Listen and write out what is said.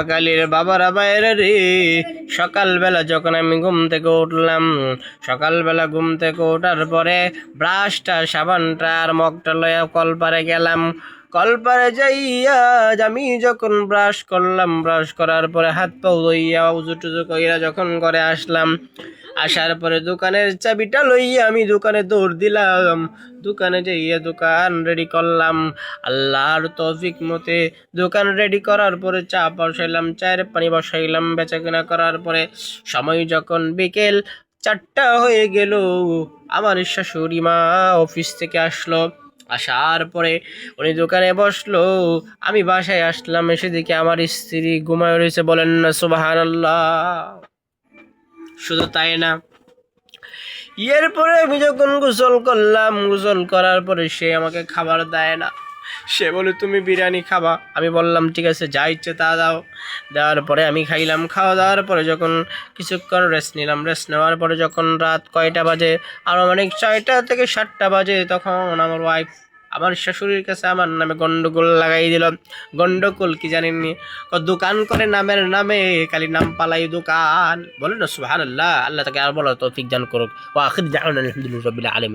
কালির বাবারা বাইরে রে, সকালবেলা যখন আমি ঘুম থেকে উঠলাম, সকালবেলা ঘুম থেকে ওঠার পরে ব্রাশটা সাবানটা আর মগটা লইয়া কলপারে গেলাম। কলপারে যাইয়া আমি যখন ব্রাশ করলাম, ব্রাশ করার পরে হাত পা ধুইয়া উজু টুজু কইরা যখন ঘরে আসলাম, আসার পরে দোকানের চাবিটা লইয়া আমি দোকানে দৌড় দিলাম। দোকানে যাইয়া দোকান রেডি করলাম। আল্লাহর তৌফিক মতে দোকান রেডি করার পরে চা বসাইলাম, চায়ের পানি বসাইলাম। বেচা কেনা করার পরে সময় যখন বিকেল 4টা হয়ে গেল, আমার শাশুড়ি মা অফিস থেকে আসলো। আসার পরে উনি দোকানে বসলো, আমি বাসায় আসলাম। এসে দেখি আমার স্ত্রী ঘুমায় রয়েছে। বলেন না সুবহানাল্লাহ। শুধু তাই না, এরপরে আমি যখন গোসল করলাম, গোসল করার পরে সে আমাকে খাবার দেয় না। সে বলে তুমি বিরিয়ানি খাবা। আমি বললাম ঠিক আছে, যা ইচ্ছে তা দাও। দেওয়ার পরে আমি খাইলাম। খাওয়া দাওয়ার পরে যখন কিছুক্ষণ রেস্ট নিলাম, রেস্ট নেওয়ার পরে যখন রাত কয়টা বাজে, আরও অনেক 6টা থেকে 7টা বাজে, তখন আমার ওয়াইফ আমার শাশুড়ির কাছে আমার নামে গন্ডগোল লাগাই দিল। গন্ডগোল কি জানেননি? দোকান করে নামের নামে খালি নাম পালাই দোকান। বলে না সুবহানাল্লাহ। আল্লাহ তাকে আর বলার তৌফিক দান করুক। ওয়া আখির দাওয়ানা আলহামদুলিল্লাহি রাব্বিল আলামিন।